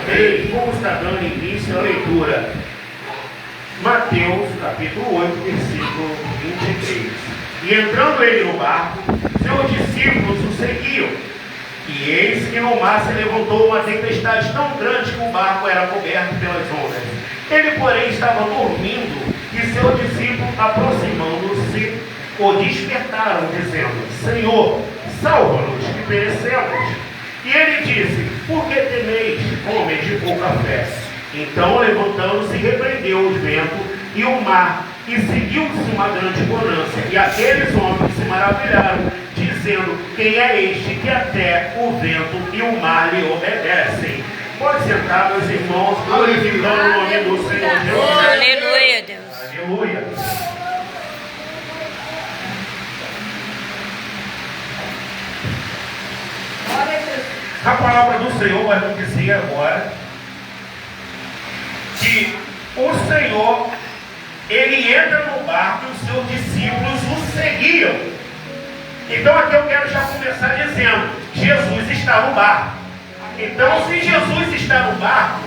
Amém. Vamos estar dando início à leitura. Mateus, capítulo 8, versículo 23. E entrando ele no barco, seus discípulos o seguiam. E eis que no mar se levantou uma tempestade tão grande que o barco era coberto pelas ondas. Ele, porém, estava dormindo, e seus discípulos, aproximando-se, o despertaram, dizendo: Senhor, salva-nos, que perecemos. E ele disse: Por que temeis, homens de pouca fé? Então, levantando-se, repreendeu os ventos e o mar, e seguiu-se uma grande bonança. E aqueles homens se maravilharam, dizendo: Quem é este que até o vento e o mar lhe obedecem? Pode sentar, meus irmãos, glorificando o nome do Senhor Jesus. Aleluia, Deus. Aleluia. A palavra do Senhor vai nos dizer agora que o Senhor, ele entra no barco e os seus discípulos o seguiam. Então aqui eu quero já começar dizendo: Jesus está no barco. Então, se Jesus está no barco,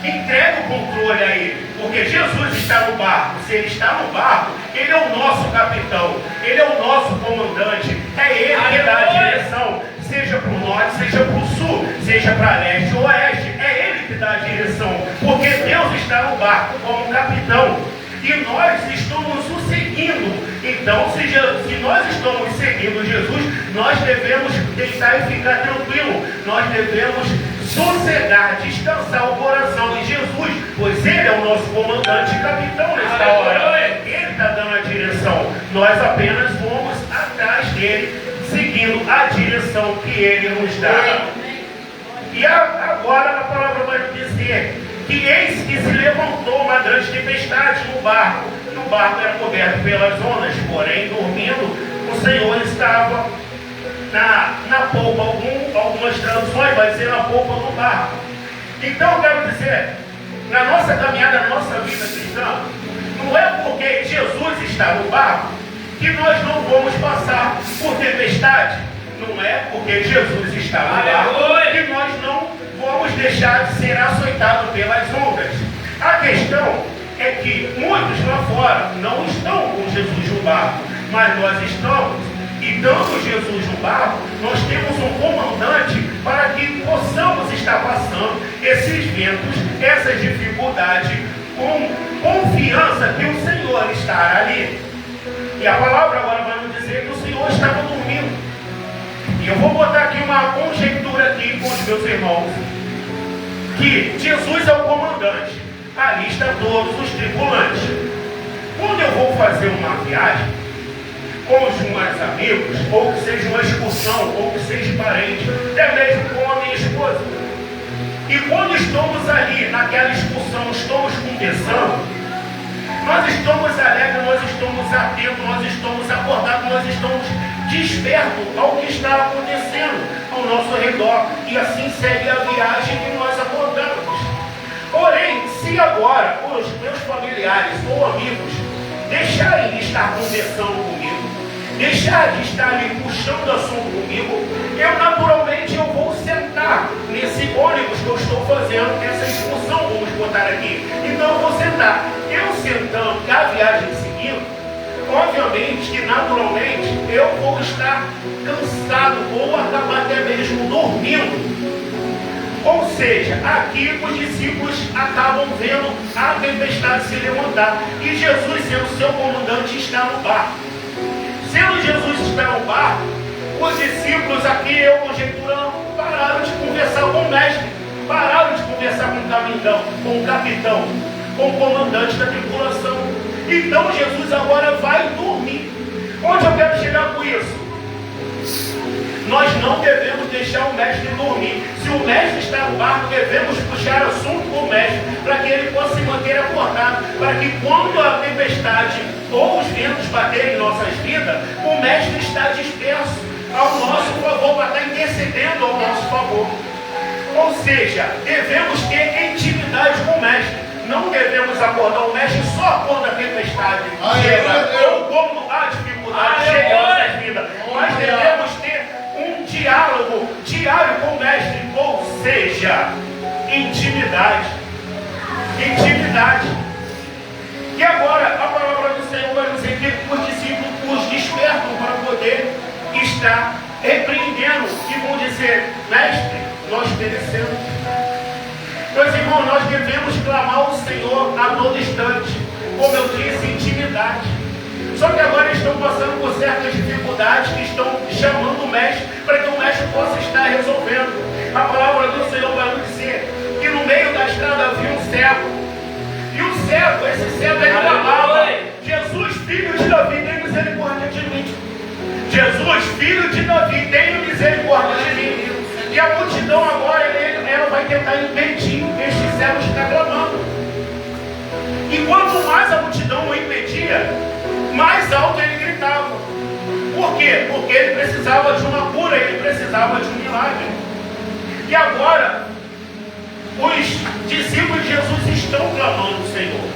entrega o controle a ele, porque Jesus está no barco. Se ele está no barco, ele é o nosso capitão, ele é o nosso comandante, é ele que dá a direção, seja para o norte, seja para o sul, seja para leste ou oeste, é ele que dá a direção, porque Deus está no barco como capitão, e nós estamos o seguindo. Então, se nós estamos seguindo Jesus, nós devemos deitar e ficar tranquilo, nós devemos sossegar, descansar o coração em Jesus, pois ele é o nosso comandante e capitão nesta hora. Ele está dando a direção, nós apenas vamos atrás dele, seguindo a direção que ele nos dá. E agora a palavra vai dizer que eis que se levantou uma grande tempestade no barco, e o barco era coberto pelas ondas, porém dormindo, o Senhor estava na polpa. Algumas traduções vai dizer na polpa do barco. Então eu quero dizer, na nossa caminhada, na nossa vida cristã, não é porque Jesus está no barco que nós não vamos passar por tempestade. Não é porque Jesus está no barco que nós não vamos deixar de ser açoitados pelas ondas. A questão é que muitos lá fora não estão com Jesus no barco, mas nós estamos. E dando Jesus no barco, nós temos um comandante para que possamos estar passando esses ventos, essas dificuldades, com confiança que o Senhor está ali. E a palavra agora vai nos dizer que o Senhor estava dormindo. E eu vou botar aqui uma conjectura aqui com os meus irmãos, que Jesus é o comandante, ali estão todos os tripulantes. Quando eu vou fazer uma viagem com os meus amigos, ou que seja uma excursão, ou que seja parente, até mesmo com a minha esposa, e quando estamos ali naquela excursão, estamos conversando, nós estamos alegres, nós estamos atentos, nós estamos acordados, nós estamos despertos ao que está acontecendo ao nosso redor, e assim segue a viagem que nós acordamos. Porém, se agora os meus familiares ou amigos deixarem de estar conversando comigo, deixar de estar ali puxando assunto comigo, eu naturalmente vou sentar nesse ônibus que eu estou fazendo, essa excursão, vamos botar aqui. Então eu vou sentar. Eu sentando e a viagem seguindo, obviamente que naturalmente eu vou estar cansado ou acabar até mesmo dormindo. Ou seja, aqui os discípulos acabam vendo a tempestade se levantar, e Jesus, sendo seu comandante, está no barco. Sendo Jesus está no barco, os discípulos aqui, eu conjecturando, pararam de conversar com o mestre, pararam de conversar com o capitão, com o comandante da tripulação. Então Jesus agora vai dormir. Onde eu quero chegar com isso? Nós não devemos deixar o mestre dormir. Se o mestre está no barco, devemos puxar assunto com o mestre, para que ele possa se manter acordado, para que quando a tempestade ou os ventos baterem em nossas vidas, o mestre está disperso ao nosso favor, para estar intercedendo ao nosso favor. Ou seja, devemos ter intimidade com o mestre. Não devemos acordar o mestre só quando a tempestade chega, ou quando a dificuldade chega em nossas vidas, mas devemos ter um diálogo diário com o mestre, ou seja, intimidade intimidade. Intimidade. E agora a palavra do Senhor vai dizer que os discípulos os despertam para poder estar repreendendo e vão dizer: mestre, nós perecemos. Meus irmãos, nós devemos clamar ao Senhor a todo instante, como eu disse, intimidade. Só que agora estão passando por certas dificuldades que estão chamando o mestre para que o mestre possa estar resolvendo. A palavra do Senhor vai nos dizer que no meio da estrada havia um cego. E o cego, esse cego, ele clamava: Jesus, filho de Davi, tem misericórdia de mim. Jesus, filho de Davi, tenha misericórdia de mim. E a multidão agora, ela vai tentar impedir este cego de estar clamando. E quanto mais a multidão o impedia, mais alto ele gritava. Por quê? Porque ele precisava de uma cura, ele precisava de um milagre. E agora, os discípulos de Jesus estão clamando o Senhor.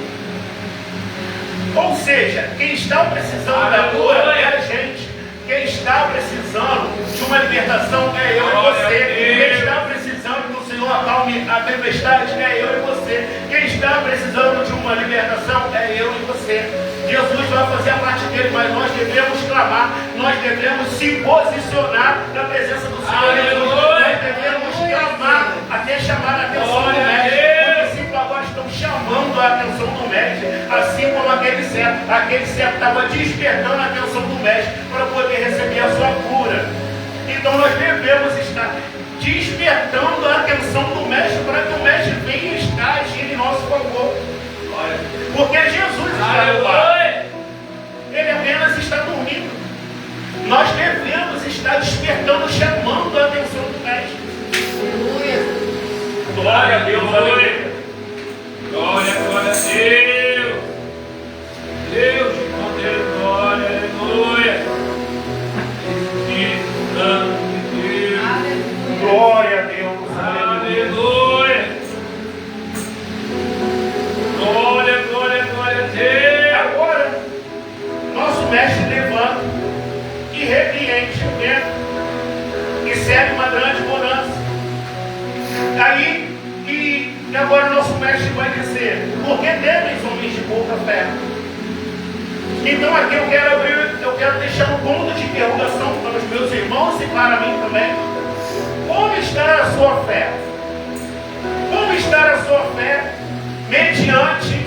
Ou seja, quem está precisando da cura é a gente. Quem está precisando de uma libertação é eu e você. Quem está precisando que o Senhor acalme a tempestade é eu e você. Quem está precisando de uma libertação é eu e você. Jesus vai fazer a parte dele, mas nós devemos clamar, nós devemos se posicionar na presença do Senhor. Nós devemos clamar até chamar a atenção do mestre. Os discípulos agora estão chamando a atenção do mestre, assim como aquele cego estava despertando a atenção do mestre para poder receber a sua cura. Então nós devemos estar despertando a atenção do mestre para que o mestre venha estar agindo em nosso favor. Porque Jesus está no bar. Ele apenas está dormindo. Nós devemos estar despertando, chamando a atenção do mestre. Glória a Deus, aleluia. Glória, glória a Deus. Deus de poder, glória, aleluia. Espírito Santo de Deus. Glória a Deus, aleluia. Glória, glória, glória a Deus. Agora, nosso mestre levanta e repreende o vento e segue uma grande bonança. Aí, e agora nosso mestre vai dizer: por que temeis, homens de pouca fé? Então aqui eu quero deixar um ponto de interrogação para os meus irmãos e para mim também. Como está a sua fé? Como está a sua fé mediante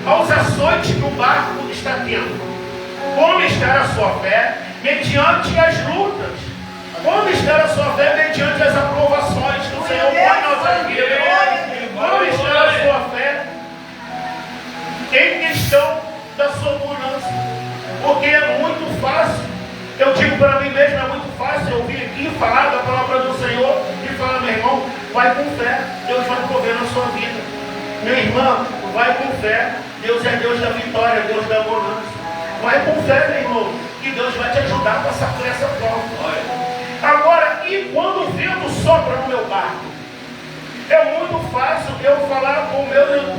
aos açoites que o barco está tendo? Como está a sua fé mediante as lutas? Como está a sua fé mediante as aprovações que o Senhor põe na nossa vida? Como está a sua fé em questão da sua bonança? Porque é muito fácil, eu digo para mim mesmo, é muito fácil eu vir aqui falar da palavra do Senhor e falar: meu irmão, vai com fé, Deus vai prover na sua vida. Minha irmã, vai com fé, Deus é Deus da vitória, Deus da bonança. Vai com fé, meu irmão, que Deus vai te ajudar a passar por essa prova. Agora, e quando o vento sopra no meu barco? É muito fácil eu falar com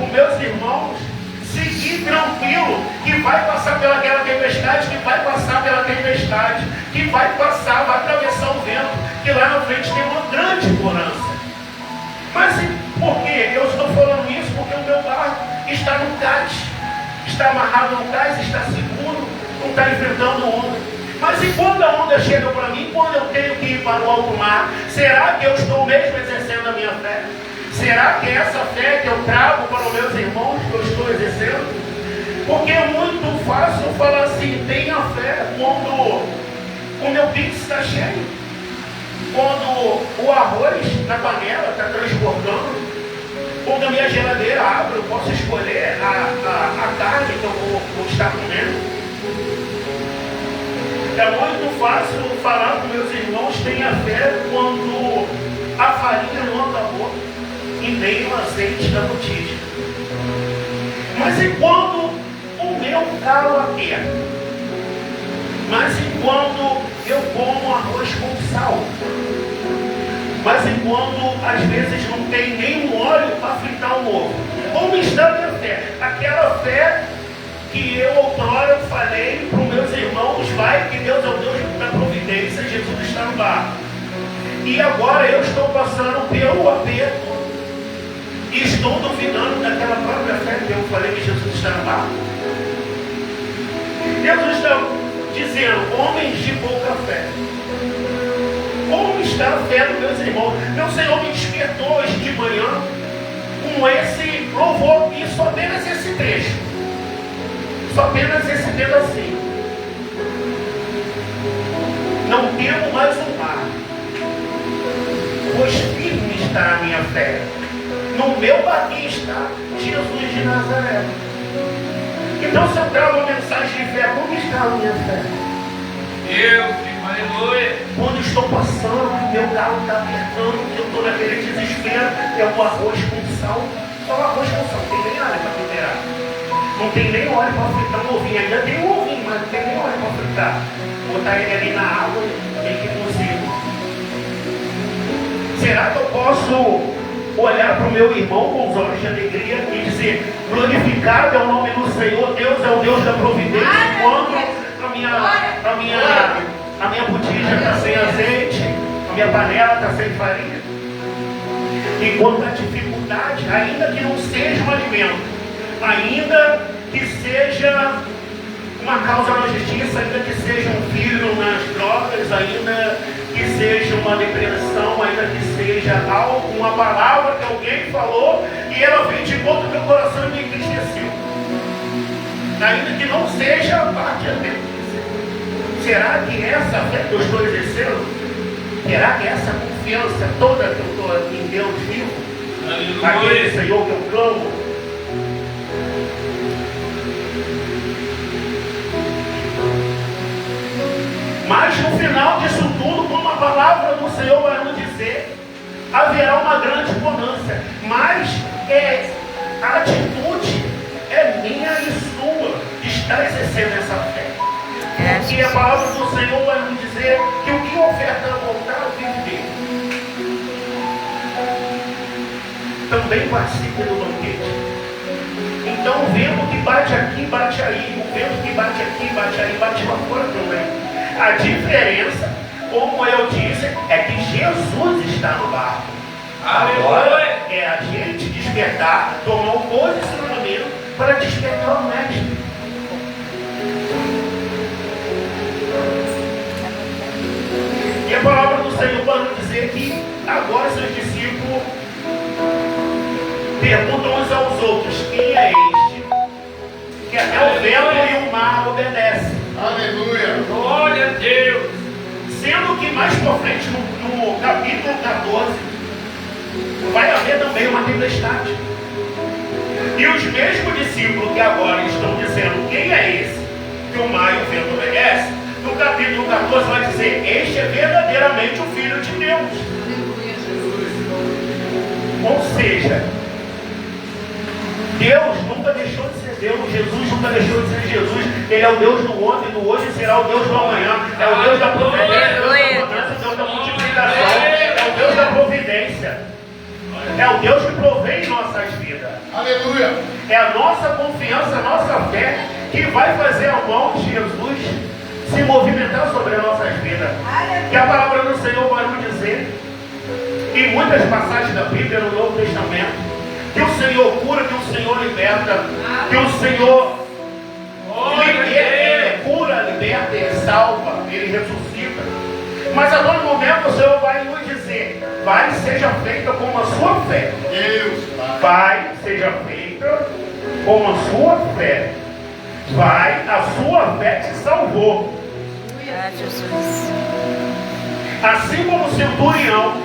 meus irmãos, seguir tranquilo, que vai passar pelaquela tempestade, que vai passar pela tempestade, que vai passar, vai atravessar o vento, que lá na frente tem uma grande bonança. Mas por que eu estou falando isso? Porque o meu barco está no cais, está amarrado no cais, está seguro, não está enfrentando onda. Mas e quando a onda chega para mim, quando eu tenho que ir para o alto mar, será que eu estou mesmo exercendo a minha fé? Será que é essa fé que eu trago para os meus irmãos que eu estou exercendo? Porque é muito fácil falar assim: tenha fé quando o meu pix está cheio, quando o arroz na panela está transbordando, quando a minha geladeira abre, eu posso escolher a carne que eu vou estar comendo. É muito fácil falar com meus irmãos: tenha fé quando a farinha não acabou e nem o azeite da botija. Mas e quando o meu calo aperta? Mas e quando eu como arroz com sal? Mas e quando às vezes não tem nem um óleo para fritar o ovo? Como está a minha fé? Aquela fé que eu outrora falei para os meus irmãos: vai que Deus é o Deus da providência, Jesus está no barco. E agora eu estou passando pelo aperto. E estou duvidando daquela própria fé que eu falei que Jesus está no barco. Deus está dizendo, homens de pouca fé. Como está a fé dos meus irmãos? Meu Senhor me despertou hoje de manhã com esse louvor e só apenas esse trecho. Só apenas esse pedacinho. Não temo mais o mar, pois firme está a minha fé. No meu barquinho está Jesus de Nazaré. Então, se eu trago uma mensagem de fé, como está a minha fé? Deus, aleluia. Quando estou passando, meu galo está apertando, eu estou naquele desespero, é o arroz com sal. Só o arroz com sal, não tem nem óleo para temperar. Não tem nem óleo para fritar um ovinho. Ainda tem um ovinho, mas não tem nem óleo para fritar. Botar ele ali na água, tem que cozido. Será que eu posso olhar para o meu irmão com os olhos de alegria e dizer, glorificado é o nome do Senhor, Deus é o Deus da providência, enquanto a minha botija está sem azeite, a minha panela está sem farinha? Enquanto a dificuldade, ainda que não seja um alimento, ainda que seja uma causa na justiça, ainda que seja um filho nas drogas, ainda que seja uma depressão, ainda que seja algo, uma palavra que alguém falou e ela veio de conta do meu coração e me entristeceu. Ainda que não seja a parte da fé. Será que essa fé que eu estou exercendo, será que essa confiança toda que eu estou em Deus vivo, aquele Senhor que eu clamo, mas no final disso tudo, como a palavra do Senhor vai nos dizer, haverá uma grande bonança. Mas a atitude é minha e sua de estar exercendo essa fé. E a palavra do Senhor vai nos dizer que o que oferta voltar vive dele. Também participe do banquete. Então o vento que bate aqui, bate aí. O vento que bate aqui, bate aí, bate lá fora também. A diferença, como eu disse, é que Jesus está no barco. Agora é a gente despertar, tomar um posicionamento para despertar o mestre. E a palavra do Senhor vai nos dizer que agora seus discípulos perguntam uns aos outros, quem é este? Que até o vento e o mar obedecem. Aleluia! Glória a Deus! Sendo que mais para frente, no capítulo 14, vai haver também uma tempestade. E os mesmos discípulos que agora estão dizendo quem é esse que o mar e o vento obedecem, no capítulo 14 vai dizer, este é verdadeiramente o Filho de Deus. Ou seja, Deus nunca deixou de ser Deus, Jesus nunca deixou de ser Jesus. Ele é o Deus do ontem, do hoje e será o Deus do amanhã. É o Deus da providência, é o Deus da multiplicação, é o Deus da providência. É o Deus que provém em nossas vidas. Aleluia! É a nossa confiança, a nossa fé que vai fazer a mão de Jesus se movimentar sobre as nossas vidas. Que a palavra do Senhor vai nos dizer, em muitas passagens da Bíblia, no Novo Testamento, que o Senhor cura, que o Senhor liberta, que o Senhor ele cura, liberta, ele salva, ele ressuscita. Mas agora no momento o Senhor vai nos dizer, vai, seja feita como a sua fé. Deus, vai, seja feita como a sua fé. Vai, a sua fé te salvou. Assim como o centurião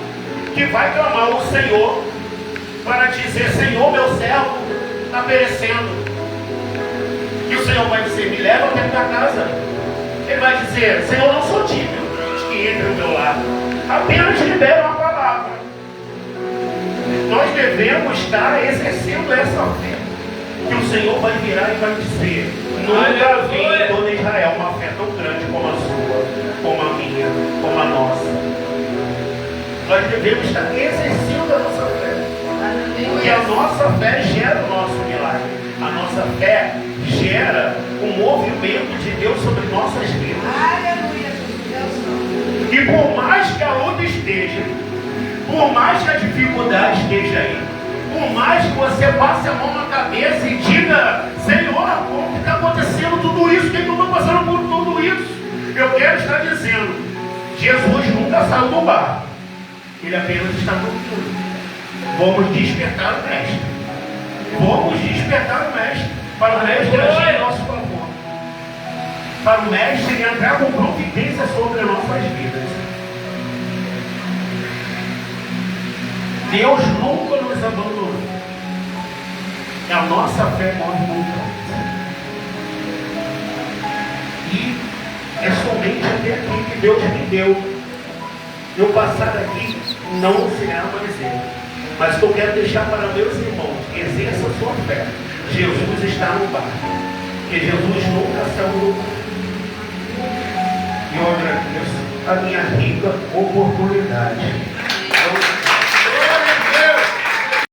que vai clamar ao Senhor para dizer, Senhor, meu servo está perecendo. E o Senhor vai dizer, me leva até a tua casa. Ele vai dizer, Senhor, não sou digno que entre no meu lado. Apenas libera uma palavra. Nós devemos estar exercendo essa fé. Que o Senhor vai virar e vai dizer, nunca vi em toda Israel uma fé tão grande como a sua, como a minha, como a nossa. Nós devemos estar exercendo a nossa fé. Porque a nossa fé gera o nosso milagre. A nossa fé gera o movimento de Deus sobre nossas vidas. E por mais que a luta esteja, por mais que a dificuldade esteja aí, Por mais que você passe a mão na cabeça e diga, Senhor, como que está acontecendo tudo isso? Por que eu estou passando por tudo isso? Eu quero estar dizendo, Jesus nunca saiu do barco. Ele apenas está dormindo. Vamos despertar o mestre. Vamos despertar o mestre. Para o mestre agir em nosso favor. Para o mestre entrar com providência sobre nossas vidas. Deus nunca nos abandonou. A nossa fé morre nunca. E é somente até aqui que Deus me deu. Eu passar daqui não será amanhecer. Mas o que eu quero deixar para meus irmãos, exerça a sua fé. Jesus está no barco. Porque Jesus nunca saiu do barco. E eu agradeço a minha rica oportunidade